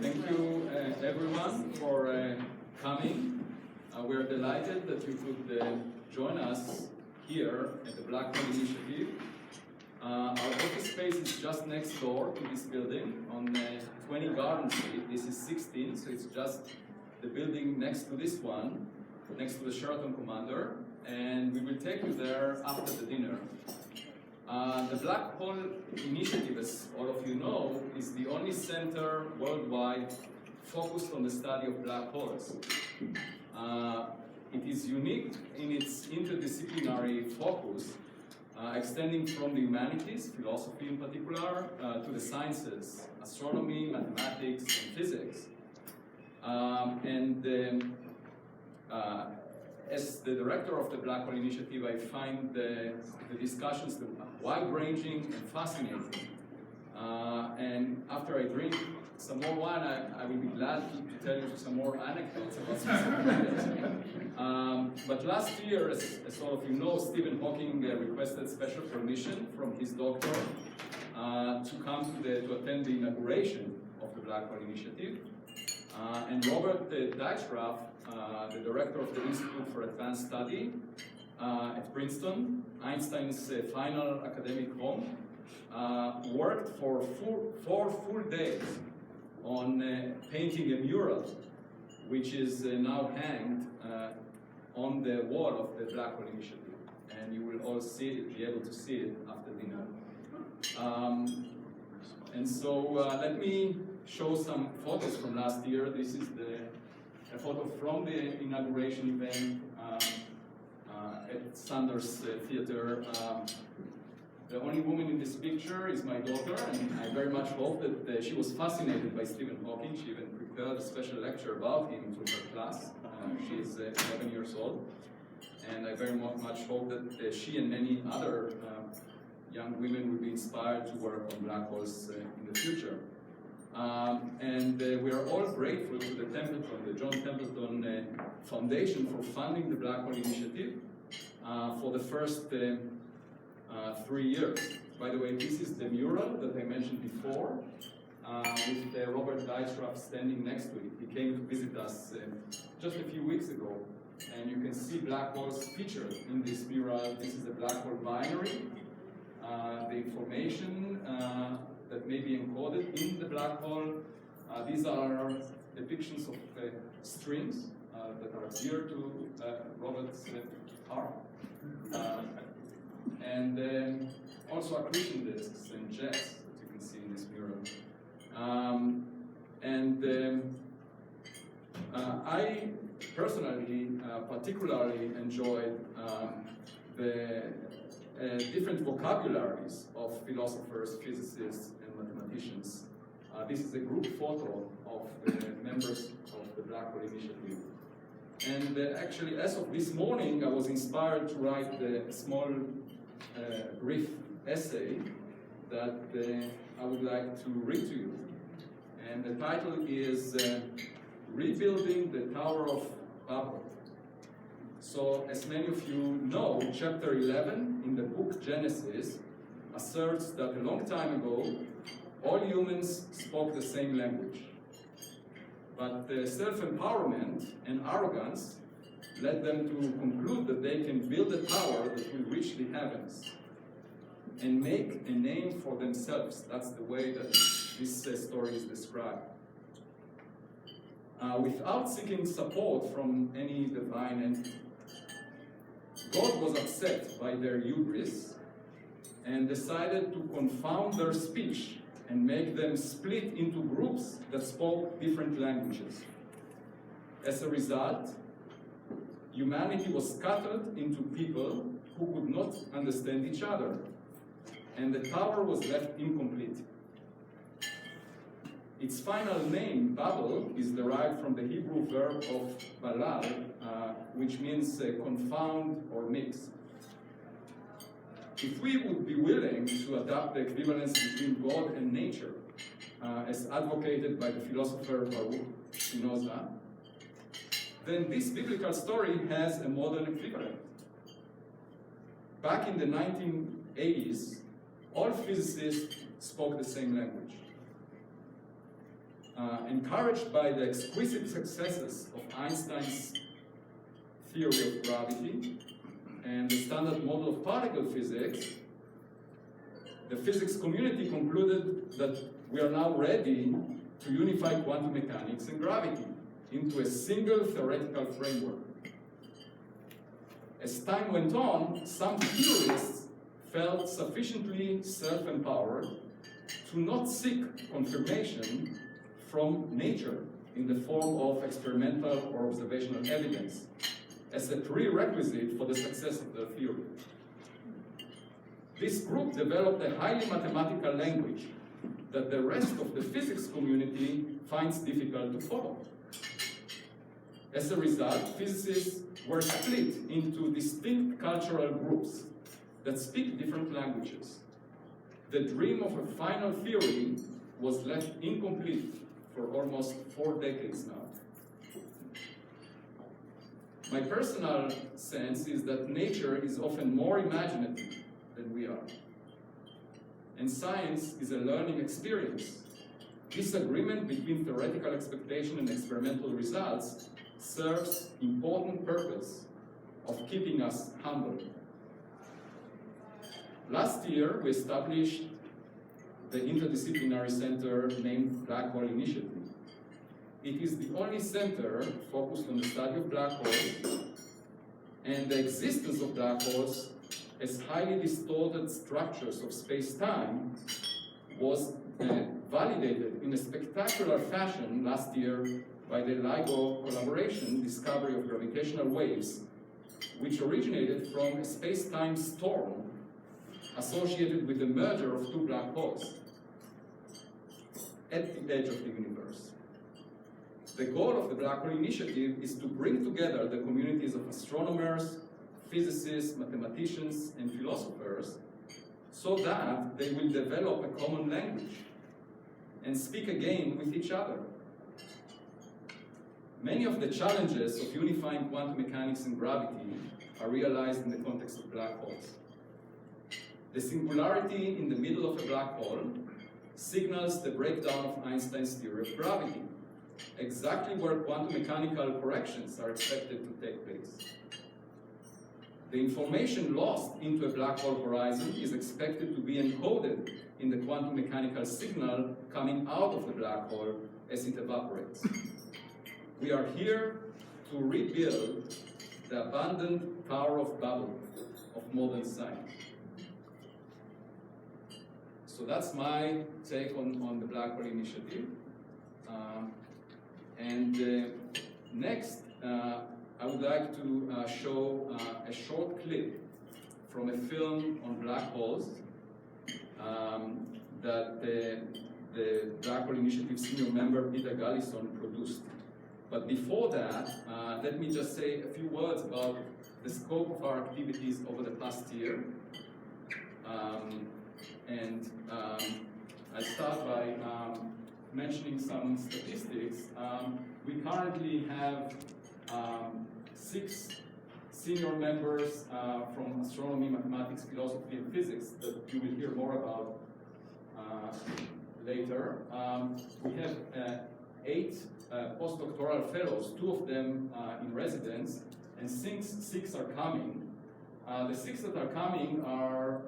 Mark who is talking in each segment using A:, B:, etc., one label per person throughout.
A: Thank you, everyone, for coming. We're delighted that you could join us here at the Black Hole Initiative. Our office space is just next door to this building on 20 Garden Street. This is 16, so it's just the building next to this one, next to the Sheraton Commander, and we will take you there after the dinner. The Black Hole Initiative, as all of you know, is the only center worldwide focused on the study of black holes. It is unique in its interdisciplinary focus, extending from the humanities, philosophy in particular, to the sciences, astronomy, mathematics, and physics. As the director of the Black Hole Initiative, I find the discussions wide-ranging and fascinating. And after I drink some more wine, I will be glad to tell you some more anecdotes about specific but last year, as all of you know, Stephen Hawking requested special permission from his doctor to come to attend the inauguration of the Black Hole Initiative. And Robert Dijkgraaf, the director of the Institute for Advanced Study at Princeton, Einstein's final academic home, worked for 4 full days on painting a mural, which is now hanged on the wall of the Black Hole Initiative. And you will all be able to see it after dinner. And so let me show some photos from last year. This is a photo from the inauguration event at Sanders Theater. The only woman in this picture is my daughter, and I very much hope that she was fascinated by Stephen Hawking. She even prepared a special lecture about him to her class. She is 11 years old, and I very much hope that she and many other young women will be inspired to work on black holes in the future. We are all grateful to the Templeton, the John Templeton Foundation, for funding the Black Hole Initiative for the first 3 years. By the way, this is the mural that I mentioned before, with Robert Dijkgraaf standing next to it. He came to visit us just a few weeks ago, and you can see black holes featured in this mural. This is the black hole binary, the information that may be encoded in the black hole. These are depictions of strings that are dear to Robert's heart. And also accretion disks and jets that you can see in this mural. I personally particularly enjoyed the different vocabularies of philosophers, physicists, and mathematicians. This is a group photo of the members of the Black Hole Initiative. And actually, as of this morning, I was inspired to write a small brief essay that I would like to read to you. And the title is Rebuilding the Tower of Babel. So, as many of you know, chapter 11 in the book Genesis asserts that a long time ago, all humans spoke the same language. But self-empowerment and arrogance led them to conclude that they can build a tower that will reach the heavens and make a name for themselves. That's the way that this story is described. Without seeking support from any divine entity. God was upset by their hubris and decided to confound their speech and make them split into groups that spoke different languages. As a result, humanity was scattered into people who could not understand each other, and the tower was left incomplete. Its final name, Babel, is derived from the Hebrew verb of balal, which means confound or mix. If we would be willing to adopt the equivalence between God and nature, as advocated by the philosopher Baruch Spinoza, then this biblical story has a modern equivalent. Back in the 1980s, all physicists spoke the same language. encouraged by the exquisite successes of Einstein's theory of gravity and the standard model of particle physics, the physics community concluded that we are now ready to unify quantum mechanics and gravity into a single theoretical framework. As time went on, some theorists felt sufficiently self-empowered to not seek confirmation from nature in the form of experimental or observational evidence as a prerequisite for the success of their theory. This group developed a highly mathematical language that the rest of the physics community finds difficult to follow. As a result, physicists were split into distinct cultural groups that speak different languages. The dream of a final theory was left incomplete for almost 4 decades now. My personal sense is that nature is often more imaginative than we are. And science is a learning experience. Disagreement between theoretical expectation and experimental results serves important purpose of keeping us humble. Last year, we established the interdisciplinary center named Black Hole Initiative. It is the only center focused on the study of black holes and the existence of black holes as highly distorted structures of space-time was validated in a spectacular fashion last year by the LIGO collaboration discovery of gravitational waves, which originated from a space-time storm associated with the merger of 2 black holes at the edge of the universe. The goal of the Black Hole Initiative is to bring together the communities of astronomers, physicists, mathematicians, and philosophers so that they will develop a common language and speak again with each other. Many of the challenges of unifying quantum mechanics and gravity are realized in the context of black holes. The singularity in the middle of a black hole signals the breakdown of Einstein's theory of gravity, exactly where quantum mechanical corrections are expected to take place. The information lost into a black hole horizon is expected to be encoded in the quantum mechanical signal coming out of the black hole as it evaporates. We are here to rebuild the abundant Tower of Babel of modern science. So that's my take on the Black Hole Initiative. Next, I would like to show a short clip from a film on black holes that the Black Hole Initiative senior member Peter Gallison produced. But before that, let me just say a few words about the scope of our activities over the past year. I'll start by mentioning some statistics. We currently have 6 senior members from astronomy, mathematics, philosophy, and physics that you will hear more about later. We have 8 postdoctoral fellows, 2 of them in residence, and 6 are coming. The 6 that are coming are,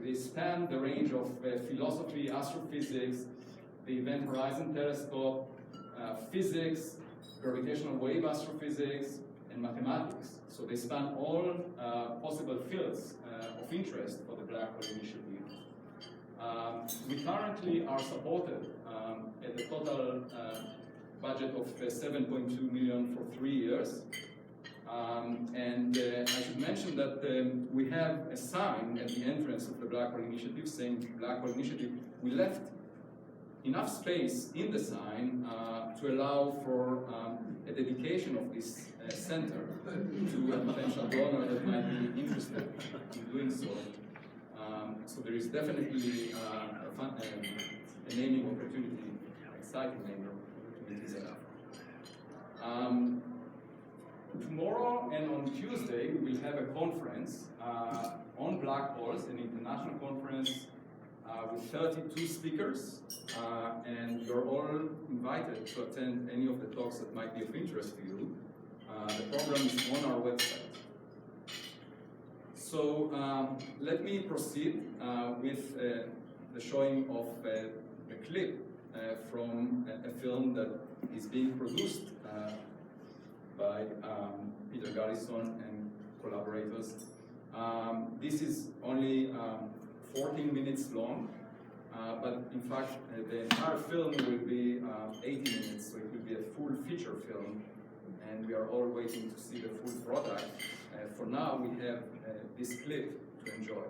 A: they span the range of philosophy, astrophysics, the Event Horizon Telescope, physics, gravitational wave astrophysics, and mathematics. So they span all possible fields of interest for the Black Hole Initiative. We currently are supported at a total budget of 7.2 million for 3 years. I should mention that we have a sign at the entrance of the Black Hole Initiative saying Black Hole Initiative. We left enough space in the sign to allow for a dedication of this center to a potential donor that might be interested in doing so. So there is definitely a naming opportunity, exciting naming opportunity there. Tomorrow and on Tuesday, we will have a conference on black holes, an international conference with 32 speakers, and you're all invited to attend any of the talks that might be of interest to you. The program is on our website. So let me proceed with the showing of a clip from a film that is being produced by Peter Garrison and collaborators. This is only 14 minutes long, but in fact the entire film will be 80 minutes, so it will be a full feature film, and we are all waiting to see the full product. For now, we have this clip to enjoy.